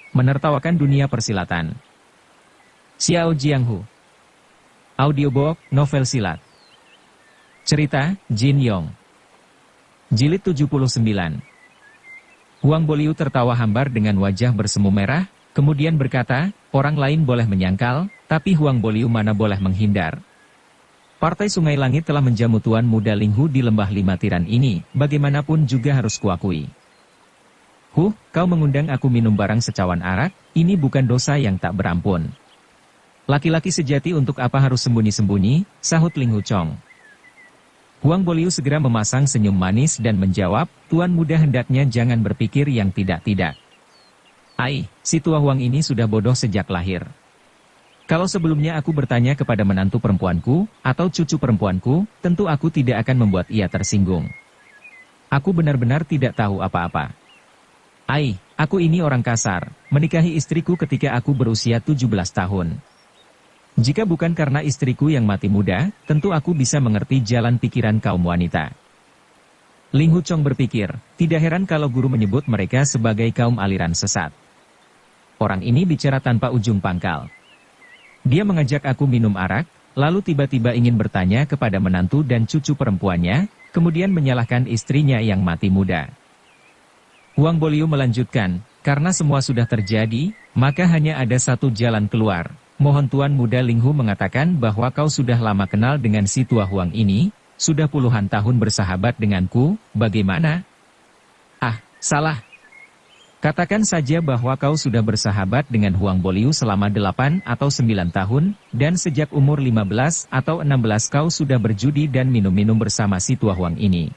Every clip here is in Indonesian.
Menertawakan dunia persilatan. Xiao Jianghu. Audiobook, novel silat. Cerita, Jin Yong. Jilid 79. Huang Boliu tertawa hambar dengan wajah bersemu merah, kemudian berkata, orang lain boleh menyangkal, tapi Huang Boliu mana boleh menghindar. Partai Sungai Langit telah menjamu Tuan Muda Linghu di lembah lima tiran ini, bagaimanapun juga harus kuakui. Kau mengundang aku minum barang secawan arak, ini bukan dosa yang tak berampun. Laki-laki sejati untuk apa harus sembunyi-sembunyi, sahut Ling Hu Chong. Huang Boliu segera memasang senyum manis dan menjawab, Tuan Muda hendaknya jangan berpikir yang tidak-tidak. Si tua Huang ini sudah bodoh sejak lahir. Kalau sebelumnya aku bertanya kepada menantu perempuanku, atau cucu perempuanku, tentu aku tidak akan membuat ia tersinggung. Aku benar-benar tidak tahu apa-apa. Aku ini orang kasar, menikahi istriku ketika aku berusia 17 tahun. Jika bukan karena istriku yang mati muda, tentu aku bisa mengerti jalan pikiran kaum wanita. Ling Hu Chong berpikir, tidak heran kalau guru menyebut mereka sebagai kaum aliran sesat. Orang ini bicara tanpa ujung pangkal. Dia mengajak aku minum arak, lalu tiba-tiba ingin bertanya kepada menantu dan cucu perempuannya, kemudian menyalahkan istrinya yang mati muda. Huang Boliu melanjutkan, karena semua sudah terjadi, maka hanya ada satu jalan keluar. Mohon Tuan Muda Linghu mengatakan bahwa kau sudah lama kenal dengan si tua Huang ini, sudah puluhan tahun bersahabat denganku, bagaimana? Salah. Katakan saja bahwa kau sudah bersahabat dengan Huang Boliu selama 8 atau 9 tahun, dan sejak umur 15 atau 16 kau sudah berjudi dan minum-minum bersama si tua Huang ini.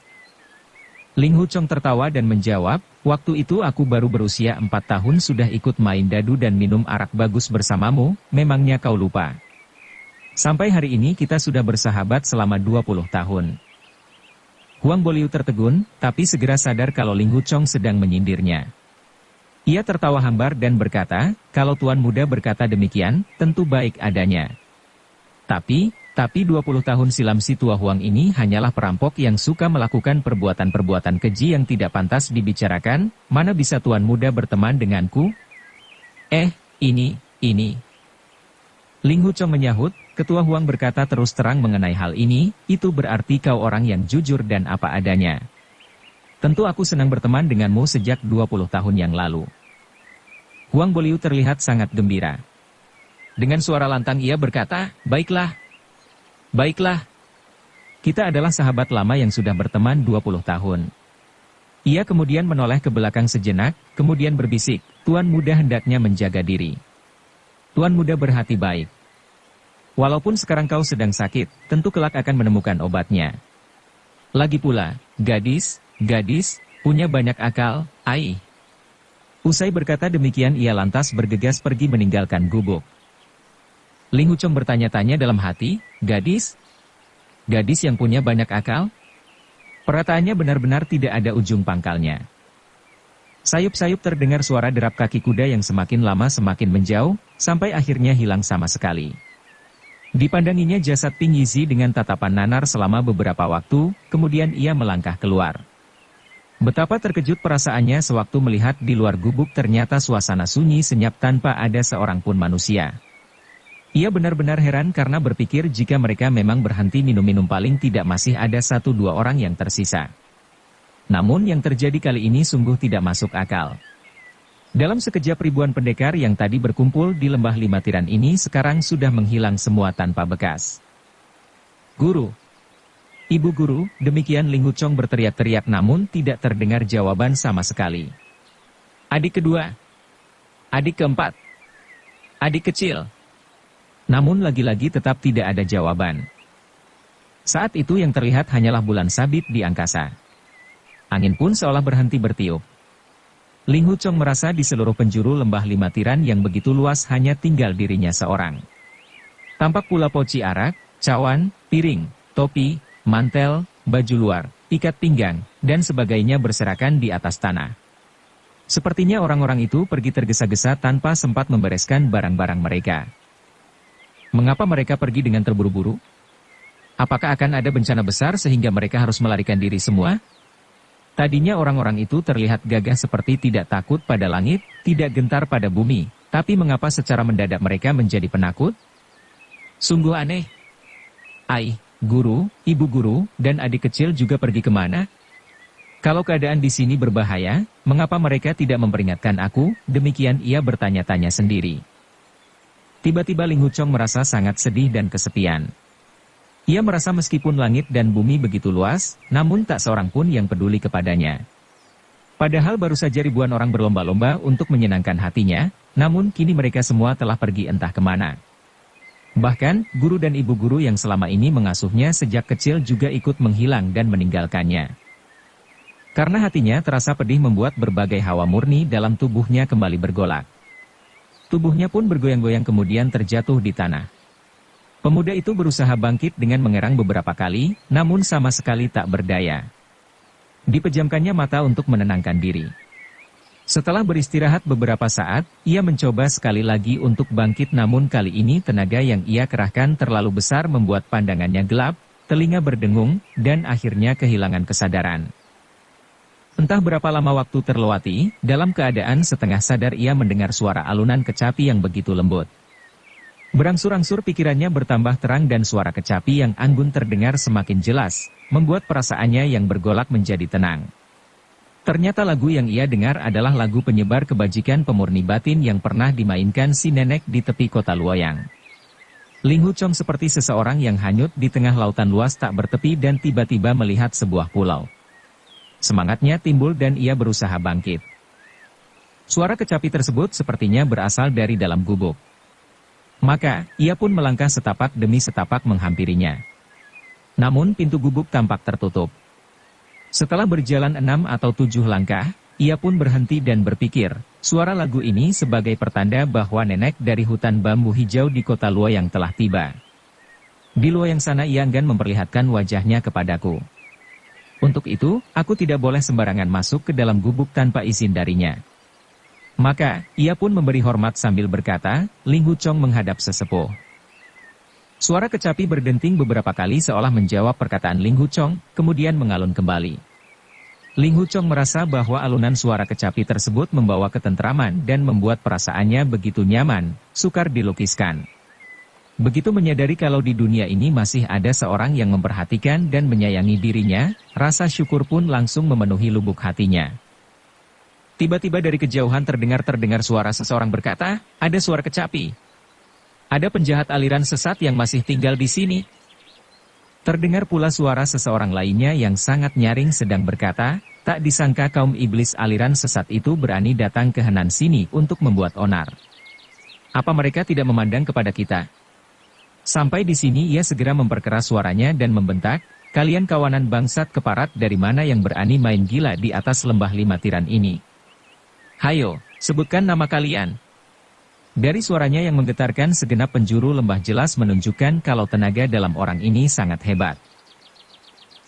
Ling Hu Chong tertawa dan menjawab, waktu itu aku baru berusia 4 tahun sudah ikut main dadu dan minum arak bagus bersamamu, memangnya kau lupa? Sampai hari ini kita sudah bersahabat selama 20 tahun. Huang Boliu tertegun, tapi segera sadar kalau Ling Hu Chong sedang menyindirnya. Ia tertawa hambar dan berkata, kalau Tuan Muda berkata demikian, tentu baik adanya. Tapi 20 tahun silam si tua Huang ini hanyalah perampok yang suka melakukan perbuatan-perbuatan keji yang tidak pantas dibicarakan, mana bisa Tuan Muda berteman denganku? Ini. Ling Hu Chong menyahut, Ketua Huang berkata terus terang mengenai hal ini, itu berarti kau orang yang jujur dan apa adanya. Tentu aku senang berteman denganmu sejak 20 tahun yang lalu. Huang Boliu terlihat sangat gembira. Dengan suara lantang ia berkata, Baiklah. Kita adalah sahabat lama yang sudah berteman 20 tahun. Ia kemudian menoleh ke belakang sejenak, kemudian berbisik, Tuan Muda hendaknya menjaga diri. Tuan Muda berhati baik. Walaupun sekarang kau sedang sakit, tentu kelak akan menemukan obatnya. Lagi pula, gadis, punya banyak akal, Usai berkata demikian ia lantas bergegas pergi meninggalkan gubuk. Ling Hu Chong bertanya-tanya dalam hati, gadis yang punya banyak akal? Perkataannya benar-benar tidak ada ujung pangkalnya. Sayup-sayup terdengar suara derap kaki kuda yang semakin lama semakin menjauh, sampai akhirnya hilang sama sekali. Dipandanginya jasad Ping Yizi dengan tatapan nanar selama beberapa waktu, kemudian ia melangkah keluar. Betapa terkejut perasaannya sewaktu melihat di luar gubuk ternyata suasana sunyi senyap tanpa ada seorang pun manusia. Ia benar-benar heran karena berpikir jika mereka memang berhenti minum-minum paling tidak masih ada 1-2 orang yang tersisa. Namun yang terjadi kali ini sungguh tidak masuk akal. Dalam sekejap ribuan pendekar yang tadi berkumpul di lembah lima tiran ini sekarang sudah menghilang semua tanpa bekas. Guru! Ibu guru, demikian Ling Hu Chong berteriak-teriak namun tidak terdengar jawaban sama sekali. Adik kedua. Adik keempat. Adik kecil. Namun lagi-lagi tetap tidak ada jawaban. Saat itu yang terlihat hanyalah bulan sabit di angkasa. Angin pun seolah berhenti bertiup. Ling Hu Chong merasa di seluruh penjuru lembah lima tiran yang begitu luas hanya tinggal dirinya seorang. Tampak pula poci arak, cawan, piring, topi, mantel, baju luar, ikat pinggang, dan sebagainya berserakan di atas tanah. Sepertinya orang-orang itu pergi tergesa-gesa tanpa sempat membereskan barang-barang mereka. Mengapa mereka pergi dengan terburu-buru? Apakah akan ada bencana besar sehingga mereka harus melarikan diri semua? Tadinya orang-orang itu terlihat gagah seperti tidak takut pada langit, tidak gentar pada bumi, tapi mengapa secara mendadak mereka menjadi penakut? Sungguh aneh. Ai, guru, ibu guru, dan adik kecil juga pergi kemana? Kalau keadaan di sini berbahaya, mengapa mereka tidak memperingatkan aku? Demikian ia bertanya-tanya sendiri. Tiba-tiba Ling Huchong merasa sangat sedih dan kesepian. Ia merasa meskipun langit dan bumi begitu luas, namun tak seorang pun yang peduli kepadanya. Padahal baru saja ribuan orang berlomba-lomba untuk menyenangkan hatinya, namun kini mereka semua telah pergi entah kemana. Bahkan, guru dan ibu guru yang selama ini mengasuhnya sejak kecil juga ikut menghilang dan meninggalkannya. Karena hatinya terasa pedih membuat berbagai hawa murni dalam tubuhnya kembali bergolak. Tubuhnya pun bergoyang-goyang kemudian terjatuh di tanah. Pemuda itu berusaha bangkit dengan mengerang beberapa kali, namun sama sekali tak berdaya. Dipejamkannya mata untuk menenangkan diri. Setelah beristirahat beberapa saat, ia mencoba sekali lagi untuk bangkit namun kali ini tenaga yang ia kerahkan terlalu besar membuat pandangannya gelap, telinga berdengung, dan akhirnya kehilangan kesadaran. Entah berapa lama waktu terlewati, dalam keadaan setengah sadar ia mendengar suara alunan kecapi yang begitu lembut. Berangsur-angsur pikirannya bertambah terang dan suara kecapi yang anggun terdengar semakin jelas, membuat perasaannya yang bergolak menjadi tenang. Ternyata lagu yang ia dengar adalah lagu penyebar kebajikan pemurni batin yang pernah dimainkan si nenek di tepi kota Luoyang. Ling Huchong seperti seseorang yang hanyut di tengah lautan luas tak bertepi dan tiba-tiba melihat sebuah pulau. Semangatnya timbul dan ia berusaha bangkit. Suara kecapi tersebut sepertinya berasal dari dalam gubuk. Maka, ia pun melangkah setapak demi setapak menghampirinya. Namun pintu gubuk tampak tertutup. Setelah berjalan 6 atau 7 langkah, ia pun berhenti dan berpikir, suara lagu ini sebagai pertanda bahwa nenek dari hutan bambu hijau di kota Luoyang telah tiba. Di Luoyang sana ia enggan memperlihatkan wajahnya kepadaku. Untuk itu, aku tidak boleh sembarangan masuk ke dalam gubuk tanpa izin darinya. Maka, ia pun memberi hormat sambil berkata, Ling Huchong menghadap sesepuh. Suara kecapi berdenting beberapa kali seolah menjawab perkataan Ling Huchong, kemudian mengalun kembali. Ling Huchong merasa bahwa alunan suara kecapi tersebut membawa ketentraman dan membuat perasaannya begitu nyaman, sukar dilukiskan. Begitu menyadari kalau di dunia ini masih ada seorang yang memperhatikan dan menyayangi dirinya, rasa syukur pun langsung memenuhi lubuk hatinya. Tiba-tiba dari kejauhan terdengar suara seseorang berkata, ada suara kecapi. Ada penjahat aliran sesat yang masih tinggal di sini. Terdengar pula suara seseorang lainnya yang sangat nyaring sedang berkata, tak disangka kaum iblis aliran sesat itu berani datang ke Henan sini untuk membuat onar. Apa mereka tidak memandang kepada kita? Sampai di sini ia segera memperkeras suaranya dan membentak, kalian kawanan bangsat keparat dari mana yang berani main gila di atas lembah 5 tiran ini? Hayo, sebutkan nama kalian. Dari suaranya yang menggetarkan segenap penjuru lembah jelas menunjukkan kalau tenaga dalam orang ini sangat hebat.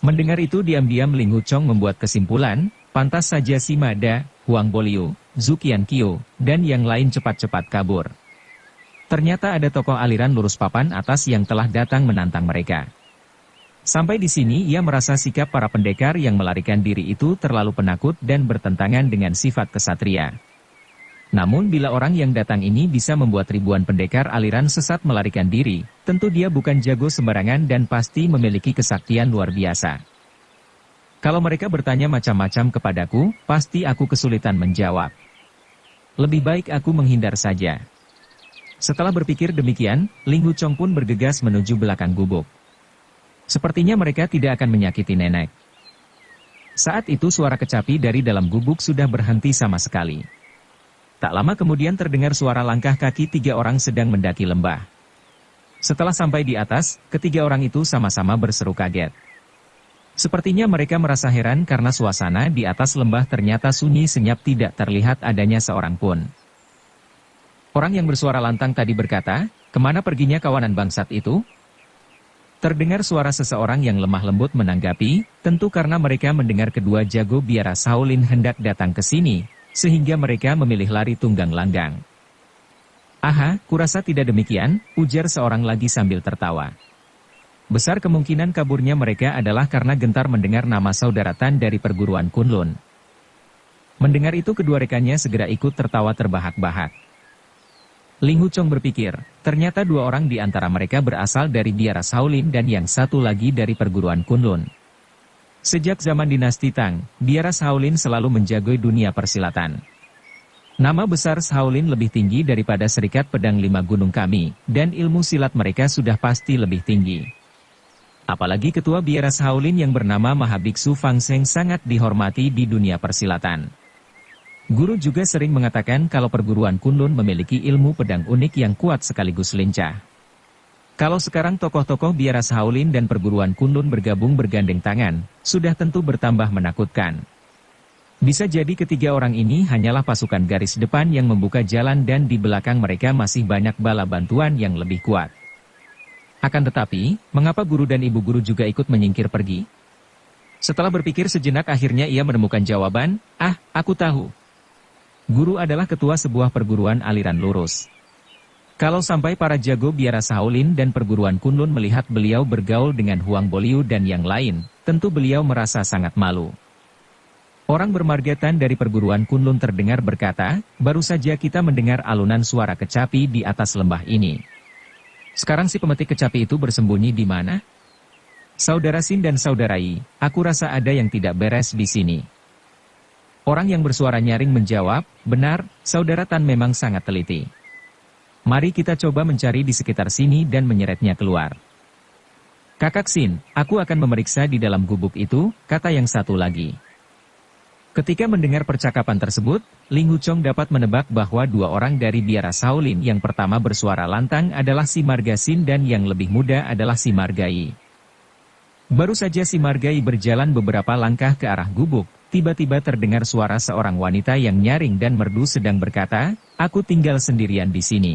Mendengar itu diam-diam Ling Huchong membuat kesimpulan, pantas saja si Mada, Huang Boliu, Zhu Qianqiu, dan yang lain cepat-cepat kabur. Ternyata ada tokoh aliran lurus papan atas yang telah datang menantang mereka. Sampai di sini ia merasa sikap para pendekar yang melarikan diri itu terlalu penakut dan bertentangan dengan sifat kesatria. Namun bila orang yang datang ini bisa membuat ribuan pendekar aliran sesat melarikan diri, tentu dia bukan jago sembarangan dan pasti memiliki kesaktian luar biasa. Kalau mereka bertanya macam-macam kepadaku, pasti aku kesulitan menjawab. Lebih baik aku menghindar saja. Setelah berpikir demikian, Ling Huchong pun bergegas menuju belakang gubuk. Sepertinya mereka tidak akan menyakiti nenek. Saat itu suara kecapi dari dalam gubuk sudah berhenti sama sekali. Tak lama kemudian terdengar suara langkah kaki 3 orang sedang mendaki lembah. Setelah sampai di atas, ketiga orang itu sama-sama berseru kaget. Sepertinya mereka merasa heran karena suasana di atas lembah ternyata sunyi senyap tidak terlihat adanya seorang pun. Orang yang bersuara lantang tadi berkata, kemana perginya kawanan bangsat itu? Terdengar suara seseorang yang lemah lembut menanggapi, tentu karena mereka mendengar kedua jago biara Shaolin hendak datang ke sini, sehingga mereka memilih lari tunggang langgang. Aha, kurasa tidak demikian, ujar seorang lagi sambil tertawa. Besar kemungkinan kaburnya mereka adalah karena gentar mendengar nama saudara Tan dari perguruan Kunlun. Mendengar itu kedua rekannya segera ikut tertawa terbahak-bahak. Ling Huchong berpikir, ternyata dua orang di antara mereka berasal dari biara Shaolin dan yang satu lagi dari perguruan Kunlun. Sejak zaman dinasti Tang, biara Shaolin selalu menjagai dunia persilatan. Nama besar Shaolin lebih tinggi daripada Serikat Pedang Lima Gunung kami, dan ilmu silat mereka sudah pasti lebih tinggi. Apalagi ketua biara Shaolin yang bernama Mahabiksu Fang Seng sangat dihormati di dunia persilatan. Guru juga sering mengatakan kalau perguruan Kunlun memiliki ilmu pedang unik yang kuat sekaligus lincah. Kalau sekarang tokoh-tokoh biara Shaolin dan perguruan Kunlun bergabung bergandeng tangan, sudah tentu bertambah menakutkan. Bisa jadi ketiga orang ini hanyalah pasukan garis depan yang membuka jalan dan di belakang mereka masih banyak bala bantuan yang lebih kuat. Akan tetapi, mengapa guru dan ibu guru juga ikut menyingkir pergi? Setelah berpikir sejenak akhirnya ia menemukan jawaban, aku tahu. Guru adalah ketua sebuah perguruan aliran lurus. Kalau sampai para jago biara Shaolin dan perguruan Kunlun melihat beliau bergaul dengan Huang Boliu dan yang lain, tentu beliau merasa sangat malu. Orang bermarga Tan dari perguruan Kunlun terdengar berkata, baru saja kita mendengar alunan suara kecapi di atas lembah ini. Sekarang si pemetik kecapi itu bersembunyi di mana? Saudara Sin dan Saudara Yi, aku rasa ada yang tidak beres di sini. Orang yang bersuara nyaring menjawab, benar, Saudara Tan memang sangat teliti. Mari kita coba mencari di sekitar sini dan menyeretnya keluar. Kakak Sin, aku akan memeriksa di dalam gubuk itu, kata yang satu lagi. Ketika mendengar percakapan tersebut, Ling Huchong dapat menebak bahwa dua orang dari biara Shaolin yang pertama bersuara lantang adalah si Marga Sin dan yang lebih muda adalah si Marga Yi. Baru saja si Marga Yi berjalan beberapa langkah ke arah gubuk, tiba-tiba terdengar suara seorang wanita yang nyaring dan merdu sedang berkata, aku tinggal sendirian di sini.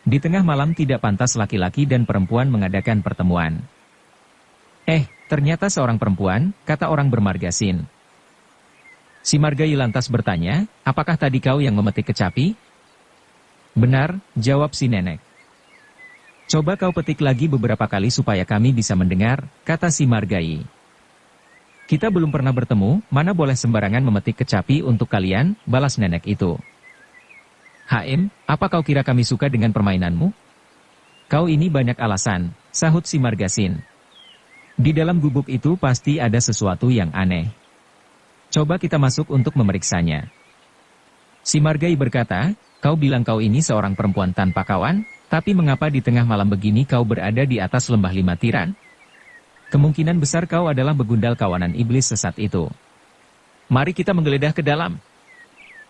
Di tengah malam tidak pantas laki-laki dan perempuan mengadakan pertemuan. Ternyata seorang perempuan, kata orang bermarga Sin. Si Marga Yi lantas bertanya, apakah tadi kau yang memetik kecapi? Benar, jawab si nenek. Coba kau petik lagi beberapa kali supaya kami bisa mendengar, kata si Marga Yi. Kita belum pernah bertemu, mana boleh sembarangan memetik kecapi untuk kalian, balas nenek itu. Apa kau kira kami suka dengan permainanmu? Kau ini banyak alasan, sahut si Marga Sin. Di dalam gubuk itu pasti ada sesuatu yang aneh. Coba kita masuk untuk memeriksanya. Si Marga Yi berkata, kau bilang kau ini seorang perempuan tanpa kawan, tapi mengapa di tengah malam begini kau berada di atas lembah lima tiran? Kemungkinan besar kau adalah begundal kawanan iblis sesat itu. Mari kita menggeledah ke dalam.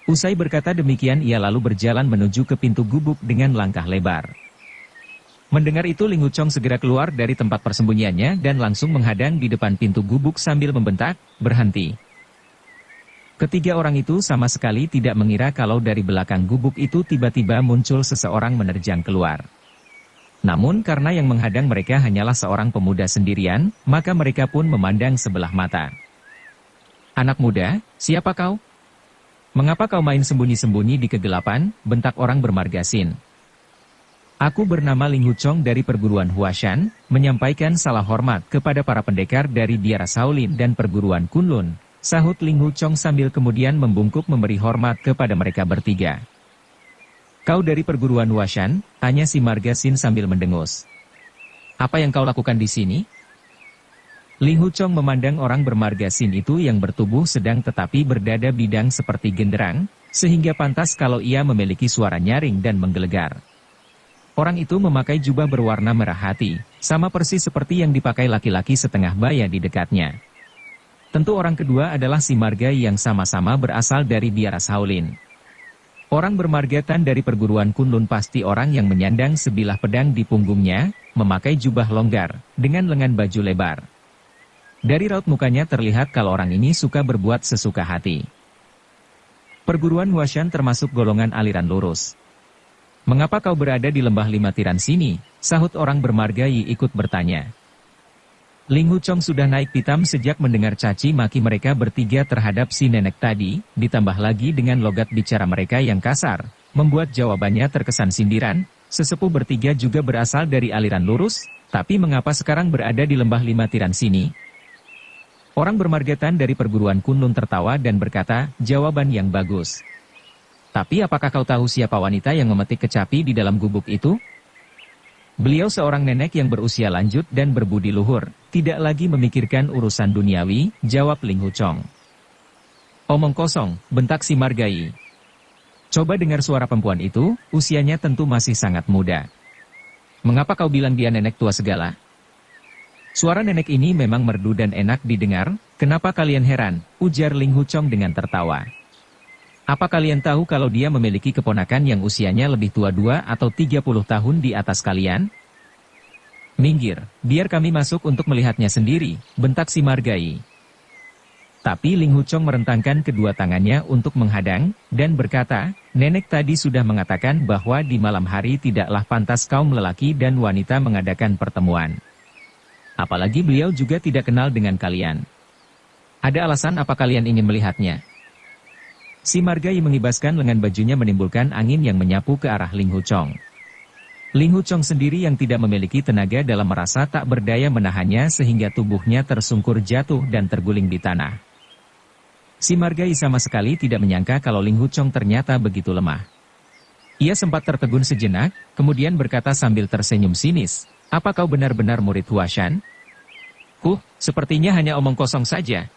Usai berkata demikian ia lalu berjalan menuju ke pintu gubuk dengan langkah lebar. Mendengar itu Ling Huchong segera keluar dari tempat persembunyiannya dan langsung menghadang di depan pintu gubuk sambil membentak, berhenti. Ketiga orang itu sama sekali tidak mengira kalau dari belakang gubuk itu tiba-tiba muncul seseorang menerjang keluar. Namun karena yang menghadang mereka hanyalah seorang pemuda sendirian, maka mereka pun memandang sebelah mata. Anak muda, siapa kau? Mengapa kau main sembunyi-sembunyi di kegelapan, bentak orang bermarga Sin. Aku bernama Ling Huchong dari perguruan Huashan, menyampaikan salam hormat kepada para pendekar dari biara Shaolin dan perguruan Kunlun. Sahut Ling Huchong sambil kemudian membungkuk memberi hormat kepada mereka bertiga. Kau dari perguruan Huashan? Tanya si Marga Sin sambil mendengus. Apa yang kau lakukan di sini? Ling Huchong memandang orang bermarga Sin itu yang bertubuh sedang tetapi berdada bidang seperti genderang, sehingga pantas kalau ia memiliki suara nyaring dan menggelegar. Orang itu memakai jubah berwarna merah hati, sama persis seperti yang dipakai laki-laki setengah baya di dekatnya. Tentu orang kedua adalah si Marga yang sama-sama berasal dari biara Shaolin. Orang bermarga Tan dari perguruan Kunlun pasti orang yang menyandang sebilah pedang di punggungnya, memakai jubah longgar, dengan lengan baju lebar. Dari raut mukanya terlihat kalau orang ini suka berbuat sesuka hati. Perguruan Huashan termasuk golongan aliran lurus. Mengapa kau berada di lembah lima tiran sini? Sahut orang bermarga Yi ikut bertanya. Ling Huchong sudah naik pitam sejak mendengar caci maki mereka bertiga terhadap si nenek tadi, ditambah lagi dengan logat bicara mereka yang kasar, membuat jawabannya terkesan sindiran. Sesepuh bertiga juga berasal dari aliran lurus, Tapi mengapa sekarang berada di lembah lima tiran sini? Orang bermargatan dari perguruan Kunlun tertawa dan berkata, jawaban yang bagus. Tapi apakah kau tahu siapa wanita yang memetik kecapi di dalam gubuk itu? Beliau seorang nenek yang berusia lanjut dan berbudi luhur, tidak lagi memikirkan urusan duniawi, jawab Ling Huchong. Omong kosong, bentak si Margai. Coba dengar suara perempuan itu, usianya tentu masih sangat muda. Mengapa kau bilang dia nenek tua segala? Suara nenek ini memang merdu dan enak didengar, kenapa kalian heran? Ujar Ling Huchong dengan tertawa. Apa kalian tahu kalau dia memiliki keponakan yang usianya lebih tua 2 atau 30 tahun di atas kalian? Minggir, biar kami masuk untuk melihatnya sendiri, bentak si Margai. Tapi Ling Huchong merentangkan kedua tangannya untuk menghadang, dan berkata, nenek tadi sudah mengatakan bahwa di malam hari tidaklah pantas kaum lelaki dan wanita mengadakan pertemuan. Apalagi beliau juga tidak kenal dengan kalian. Ada alasan apa kalian ingin melihatnya? Si Margai mengibaskan lengan bajunya menimbulkan angin yang menyapu ke arah Ling Huchong. Ling Huchong sendiri yang tidak memiliki tenaga dalam merasa tak berdaya menahannya sehingga tubuhnya tersungkur jatuh dan terguling di tanah. Si Margai sama sekali tidak menyangka kalau Ling Huchong ternyata begitu lemah. Ia sempat tertegun sejenak, kemudian berkata sambil tersenyum sinis, apa kau benar-benar murid Huashan? Sepertinya hanya omong kosong saja.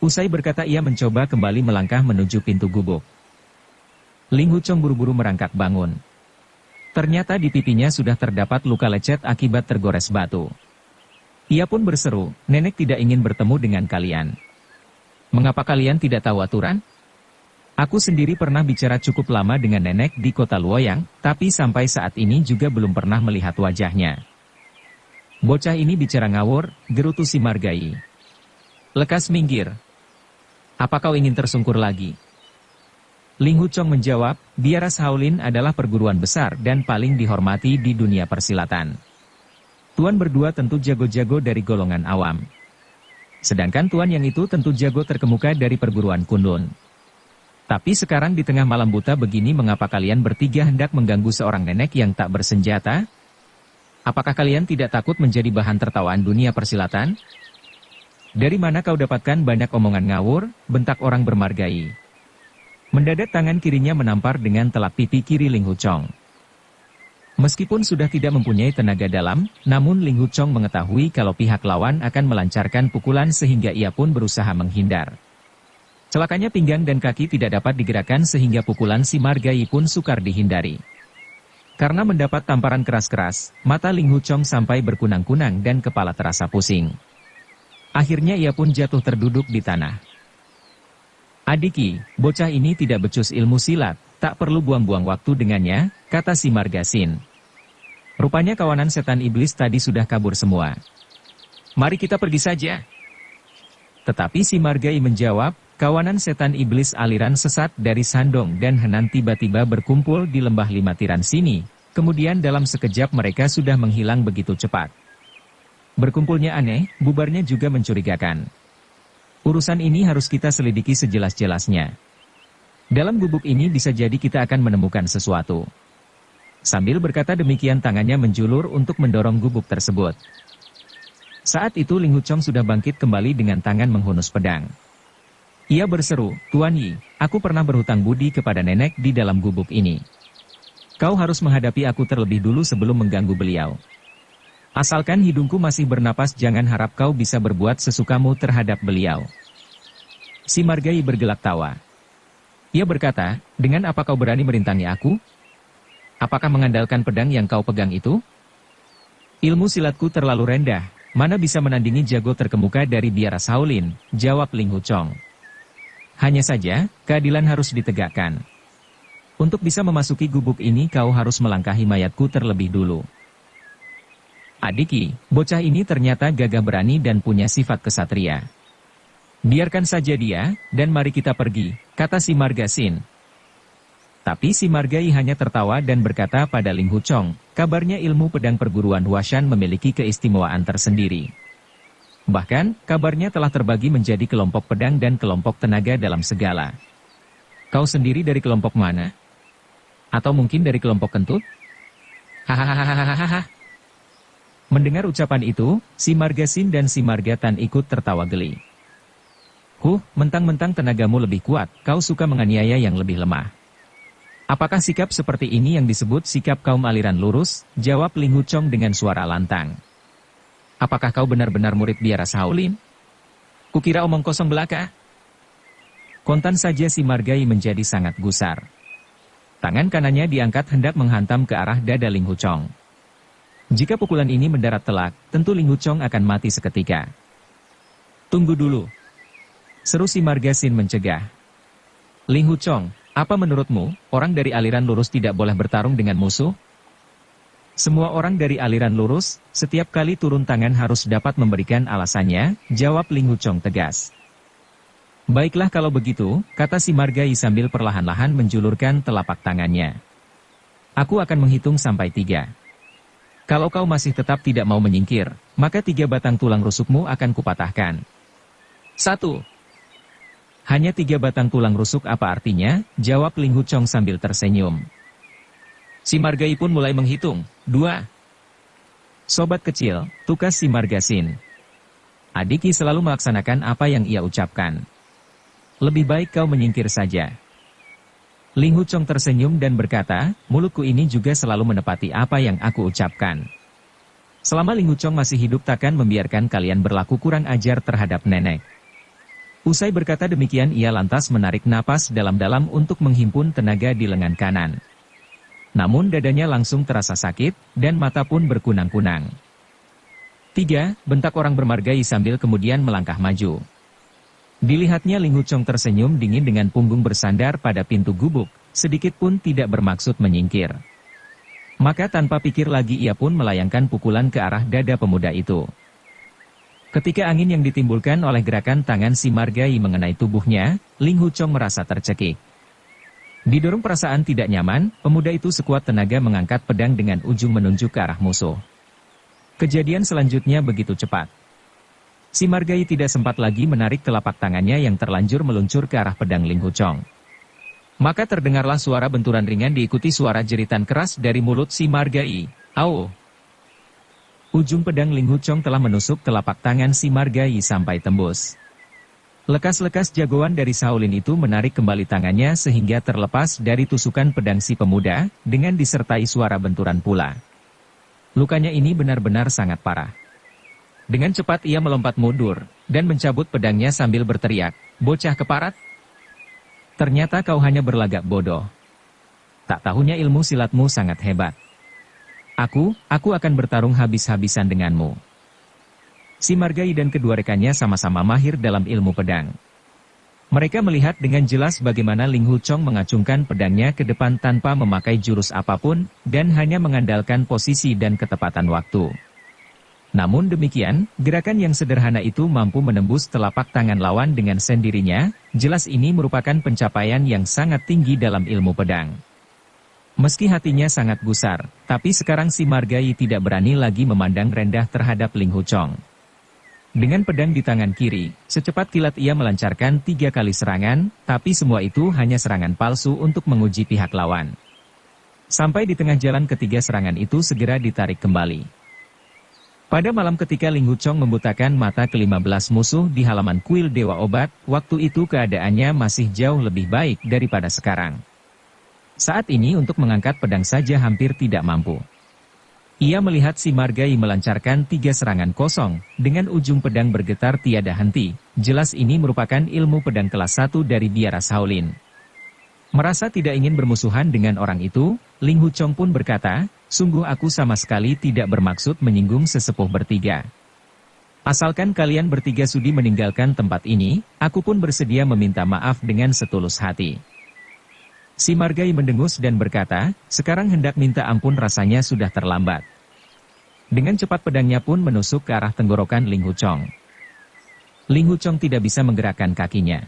Usai berkata ia mencoba kembali melangkah menuju pintu gubuk. Ling Huchong buru-buru merangkak bangun. Ternyata di pipinya sudah terdapat luka lecet akibat tergores batu. Ia pun berseru, nenek tidak ingin bertemu dengan kalian. Mengapa kalian tidak tahu aturan? Aku sendiri pernah bicara cukup lama dengan nenek di kota Luoyang, tapi sampai saat ini juga belum pernah melihat wajahnya. Bocah ini bicara ngawur, gerutu si Margai. Lekas minggir. Apa kau ingin tersungkur lagi? Ling Huchong menjawab, Biara Shaolin adalah perguruan besar dan paling dihormati di dunia persilatan. Tuan berdua tentu jago-jago dari golongan awam. Sedangkan tuan yang itu tentu jago terkemuka dari perguruan Kunlun. Tapi sekarang di tengah malam buta begini mengapa kalian bertiga hendak mengganggu seorang nenek yang tak bersenjata? Apakah kalian tidak takut menjadi bahan tertawaan dunia persilatan? Dari mana kau dapatkan banyak omongan ngawur, bentak orang bermargai. Mendadak tangan kirinya menampar dengan telak pipi kiri Ling Huchong. Meskipun sudah tidak mempunyai tenaga dalam, namun Ling Huchong mengetahui kalau pihak lawan akan melancarkan pukulan sehingga ia pun berusaha menghindar. Celakanya pinggang dan kaki tidak dapat digerakkan sehingga pukulan si Margai pun sukar dihindari. Karena mendapat tamparan keras-keras, mata Ling Huchong sampai berkunang-kunang dan kepala terasa pusing. Akhirnya ia pun jatuh terduduk di tanah. Adiki, bocah ini tidak becus ilmu silat, tak perlu buang-buang waktu dengannya, kata si Margasin. Rupanya kawanan setan iblis tadi sudah kabur semua. Mari kita pergi saja. Tetapi si Margai menjawab, kawanan setan iblis aliran sesat dari Sandong dan Henan tiba-tiba berkumpul di lembah lima tiran sini, kemudian dalam sekejap mereka sudah menghilang begitu cepat. Berkumpulnya aneh, bubarnya juga mencurigakan. Urusan ini harus kita selidiki sejelas-jelasnya. Dalam gubuk ini bisa jadi kita akan menemukan sesuatu. Sambil berkata demikian tangannya menjulur untuk mendorong gubuk tersebut. Saat itu Ling Huchong sudah bangkit kembali dengan tangan menghunus pedang. Ia berseru, Tuan Yi, aku pernah berhutang budi kepada nenek di dalam gubuk ini. Kau harus menghadapi aku terlebih dulu sebelum mengganggu beliau. Asalkan hidungku masih bernapas jangan harap kau bisa berbuat sesukamu terhadap beliau. Si Margai bergelak tawa. Ia berkata, dengan apa kau berani merintangi aku? Apakah mengandalkan pedang yang kau pegang itu? Ilmu silatku terlalu rendah, mana bisa menandingi jago terkemuka dari Biara Shaolin, jawab Ling Huchong. Hanya saja, keadilan harus ditegakkan. Untuk bisa memasuki gubuk ini kau harus melangkahi mayatku terlebih dulu. Adiki, bocah ini ternyata gagah berani dan punya sifat kesatria. Biarkan saja dia, dan mari kita pergi, kata si Margasin. Tapi si Margai hanya tertawa dan berkata pada Ling Huchong, kabarnya ilmu pedang perguruan Huashan memiliki keistimewaan tersendiri. Bahkan, kabarnya telah terbagi menjadi kelompok pedang dan kelompok tenaga dalam segala. Kau sendiri dari kelompok mana? Atau mungkin dari kelompok kentut? Hahaha. Mendengar ucapan itu, si Margasin dan si Margatan ikut tertawa geli. Mentang-mentang tenagamu lebih kuat, kau suka menganiaya yang lebih lemah. Apakah sikap seperti ini yang disebut sikap kaum aliran lurus? Jawab Ling Huchong dengan suara lantang. Apakah kau benar-benar murid biara Shaolin? Kukira omong kosong belaka. Kontan saja si Margai menjadi sangat gusar. Tangan kanannya diangkat hendak menghantam ke arah dada Ling Huchong. Jika pukulan ini mendarat telak, tentu Ling Huchong akan mati seketika. Tunggu dulu. Seru si Margasin mencegah. Ling Huchong, apa menurutmu, orang dari aliran lurus tidak boleh bertarung dengan musuh? Semua orang dari aliran lurus, setiap kali turun tangan harus dapat memberikan alasannya, jawab Ling Huchong tegas. Baiklah kalau begitu, kata si Margai sambil perlahan-lahan menjulurkan telapak tangannya. Aku akan menghitung sampai 3. Kalau kau masih tetap tidak mau menyingkir, maka 3 batang tulang rusukmu akan kupatahkan. 1. Hanya 3 batang tulang rusuk apa artinya? Jawab Ling Huchong sambil tersenyum. Si Margai pun mulai menghitung. 2. Sobat kecil, tukas si Margasin. Adiki selalu melaksanakan apa yang ia ucapkan. Lebih baik kau menyingkir saja. Ling Huchong tersenyum dan berkata, mulutku ini juga selalu menepati apa yang aku ucapkan. Selama Ling Huchong masih hidup takkan membiarkan kalian berlaku kurang ajar terhadap nenek. Usai berkata demikian ia lantas menarik napas dalam-dalam untuk menghimpun tenaga di lengan kanan. Namun dadanya langsung terasa sakit, dan mata pun berkunang-kunang. 3. Bentak orang bermargai sambil kemudian melangkah maju. Dilihatnya Ling Huchong tersenyum dingin dengan punggung bersandar pada pintu gubuk, sedikit pun tidak bermaksud menyingkir. Maka tanpa pikir lagi ia pun melayangkan pukulan ke arah dada pemuda itu. Ketika angin yang ditimbulkan oleh gerakan tangan si Margai mengenai tubuhnya, Ling Huchong merasa tercekik. Didorong perasaan tidak nyaman, pemuda itu sekuat tenaga mengangkat pedang dengan ujung menunjuk ke arah musuh. Kejadian selanjutnya begitu cepat. Si Margai tidak sempat lagi menarik telapak tangannya yang terlanjur meluncur ke arah pedang Ling Huchong. Maka terdengarlah suara benturan ringan diikuti suara jeritan keras dari mulut si Margai. Au! Ujung pedang Ling Huchong telah menusuk telapak tangan si Margai sampai tembus. Lekas-lekas jagoan dari Shaolin itu menarik kembali tangannya sehingga terlepas dari tusukan pedang si pemuda, dengan disertai suara benturan pula. Lukanya ini benar-benar sangat parah. Dengan cepat ia melompat mundur, dan mencabut pedangnya sambil berteriak, "Bocah keparat! Ternyata kau hanya berlagak bodoh. Tak tahunya ilmu silatmu sangat hebat. Aku akan bertarung habis-habisan denganmu." Si Margai dan kedua rekannya sama-sama mahir dalam ilmu pedang. Mereka melihat dengan jelas bagaimana Ling Huchong mengacungkan pedangnya ke depan tanpa memakai jurus apapun, dan hanya mengandalkan posisi dan ketepatan waktu. Namun demikian, gerakan yang sederhana itu mampu menembus telapak tangan lawan dengan sendirinya, jelas ini merupakan pencapaian yang sangat tinggi dalam ilmu pedang. Meski hatinya sangat gusar, tapi sekarang si Margai tidak berani lagi memandang rendah terhadap Ling Huchong. Dengan pedang di tangan kiri, secepat kilat ia melancarkan 3 kali serangan, tapi semua itu hanya serangan palsu untuk menguji pihak lawan. Sampai di tengah jalan ketiga serangan itu segera ditarik kembali. Pada malam ketika Ling Huchong membutakan mata ke-15 musuh di halaman kuil Dewa Obat, waktu itu keadaannya masih jauh lebih baik daripada sekarang. Saat ini untuk mengangkat pedang saja hampir tidak mampu. Ia melihat si Margai melancarkan 3 serangan kosong, dengan ujung pedang bergetar tiada henti. Jelas ini merupakan ilmu pedang kelas 1 dari biara Shaolin. Merasa tidak ingin bermusuhan dengan orang itu, Ling Huchong pun berkata, "Sungguh aku sama sekali tidak bermaksud menyinggung sesepuh bertiga. Asalkan kalian bertiga sudi meninggalkan tempat ini, aku pun bersedia meminta maaf dengan setulus hati." Si Margai mendengus dan berkata, sekarang hendak minta ampun rasanya sudah terlambat. Dengan cepat pedangnya pun menusuk ke arah tenggorokan Ling Huchong. Ling Huchong tidak bisa menggerakkan kakinya.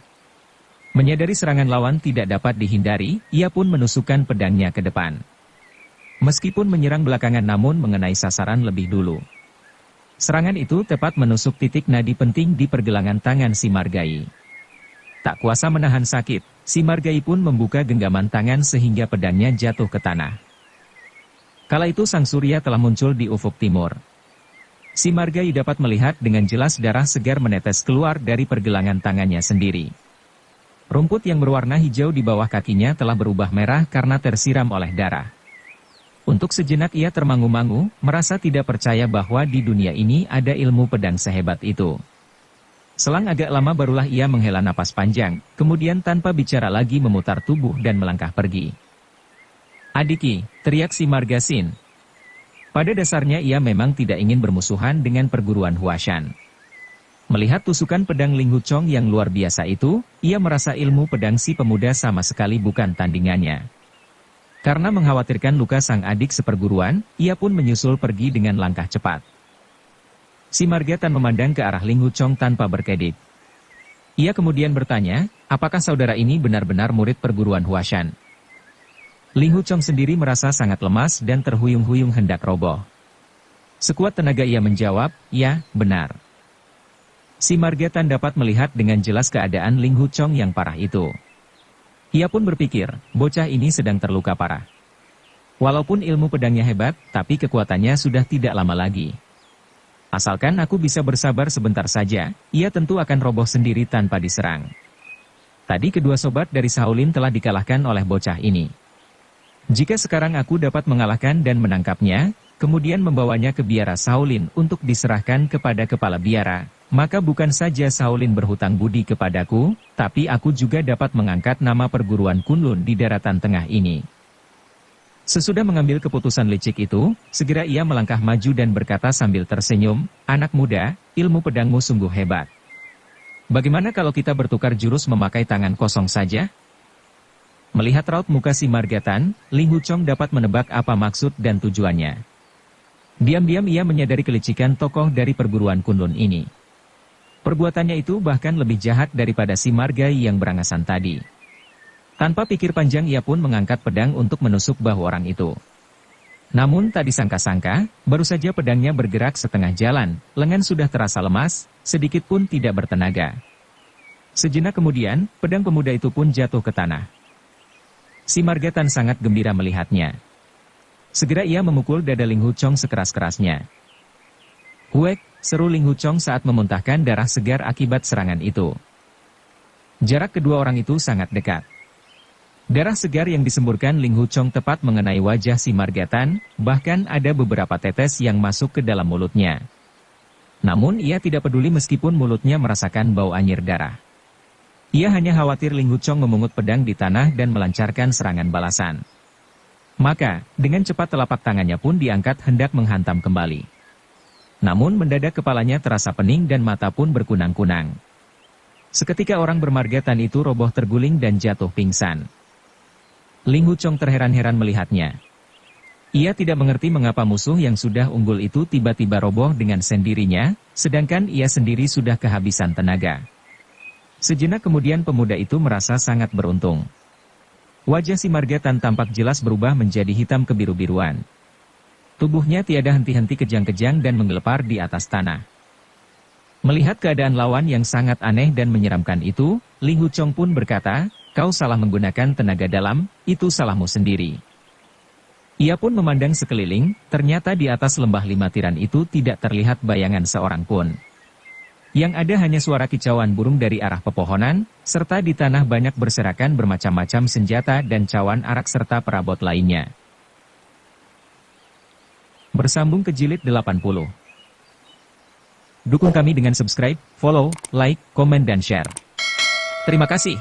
Menyadari serangan lawan tidak dapat dihindari, ia pun menusukkan pedangnya ke depan. Meskipun menyerang belakangan namun mengenai sasaran lebih dulu. Serangan itu tepat menusuk titik nadi penting di pergelangan tangan si Margai. Tak kuasa menahan sakit, si Margai pun membuka genggaman tangan sehingga pedangnya jatuh ke tanah. Kala itu sang surya telah muncul di ufuk timur. Si Margai dapat melihat dengan jelas darah segar menetes keluar dari pergelangan tangannya sendiri. Rumput yang berwarna hijau di bawah kakinya telah berubah merah karena tersiram oleh darah. Untuk sejenak ia termangu-mangu, merasa tidak percaya bahwa di dunia ini ada ilmu pedang sehebat itu. Selang agak lama barulah ia menghela napas panjang, kemudian tanpa bicara lagi memutar tubuh dan melangkah pergi. "Adiki," teriak si Margasin. Pada dasarnya ia memang tidak ingin bermusuhan dengan perguruan Huashan. Melihat tusukan pedang Ling Huchong yang luar biasa itu, ia merasa ilmu pedang si pemuda sama sekali bukan tandingannya. Karena mengkhawatirkan luka sang adik seperguruan, ia pun menyusul pergi dengan langkah cepat. Si Margatan memandang ke arah Ling Huchong tanpa berkedip. Ia kemudian bertanya, apakah saudara ini benar-benar murid perguruan Huashan? Ling Huchong sendiri merasa sangat lemas dan terhuyung-huyung hendak roboh. Sekuat tenaga ia menjawab, ya, benar. Si Margatan dapat melihat dengan jelas keadaan Ling Huchong yang parah itu. Ia pun berpikir, bocah ini sedang terluka parah. Walaupun ilmu pedangnya hebat, tapi kekuatannya sudah tidak lama lagi. Asalkan aku bisa bersabar sebentar saja, ia tentu akan roboh sendiri tanpa diserang. Tadi kedua sobat dari Shaolin telah dikalahkan oleh bocah ini. Jika sekarang aku dapat mengalahkan dan menangkapnya, kemudian membawanya ke biara Shaolin untuk diserahkan kepada kepala biara, maka bukan saja Shaolin berhutang budi kepadaku, tapi aku juga dapat mengangkat nama perguruan Kunlun di daratan tengah ini. Sesudah mengambil keputusan licik itu, segera ia melangkah maju dan berkata sambil tersenyum, anak muda, ilmu pedangmu sungguh hebat. Bagaimana kalau kita bertukar jurus memakai tangan kosong saja? Melihat raut muka si Margatan, Ling Huchong dapat menebak apa maksud dan tujuannya. Diam-diam ia menyadari kelicikan tokoh dari perguruan Kunlun ini. Perbuatannya itu bahkan lebih jahat daripada si Margai yang berangasan tadi. Tanpa pikir panjang ia pun mengangkat pedang untuk menusuk bahu orang itu. Namun tak disangka-sangka, baru saja pedangnya bergerak setengah jalan, lengan sudah terasa lemas, sedikit pun tidak bertenaga. Sejenak kemudian, pedang pemuda itu pun jatuh ke tanah. Si Margatan sangat gembira melihatnya. Segera ia memukul dada Ling Huchong sekeras-kerasnya. "Huek!" seru Ling Huchong saat memuntahkan darah segar akibat serangan itu. Jarak kedua orang itu sangat dekat. Darah segar yang disemburkan Ling Huchong tepat mengenai wajah si Margatan, bahkan ada beberapa tetes yang masuk ke dalam mulutnya. Namun ia tidak peduli meskipun mulutnya merasakan bau anyir darah. Ia hanya khawatir Ling Huchong memungut pedang di tanah dan melancarkan serangan balasan. Maka, dengan cepat telapak tangannya pun diangkat hendak menghantam kembali. Namun mendadak kepalanya terasa pening dan mata pun berkunang-kunang. Seketika orang bermargatan itu roboh terguling dan jatuh pingsan. Ling Huchong terheran-heran melihatnya. Ia tidak mengerti mengapa musuh yang sudah unggul itu tiba-tiba roboh dengan sendirinya, sedangkan ia sendiri sudah kehabisan tenaga. Sejenak kemudian pemuda itu merasa sangat beruntung. Wajah si Margatan tampak jelas berubah menjadi hitam kebiru-biruan. Tubuhnya tiada henti-henti kejang-kejang dan menggelepar di atas tanah. Melihat keadaan lawan yang sangat aneh dan menyeramkan itu, Ling Huchong pun berkata, "Kau salah menggunakan tenaga dalam, itu salahmu sendiri." Ia pun memandang sekeliling, ternyata di atas lembah lima tiran itu tidak terlihat bayangan seorang pun. Yang ada hanya suara kicauan burung dari arah pepohonan, serta di tanah banyak berserakan bermacam-macam senjata dan cawan arak serta perabot lainnya. Bersambung ke jilid 80. Dukung kami dengan subscribe, follow, like, komen dan share. Terima kasih.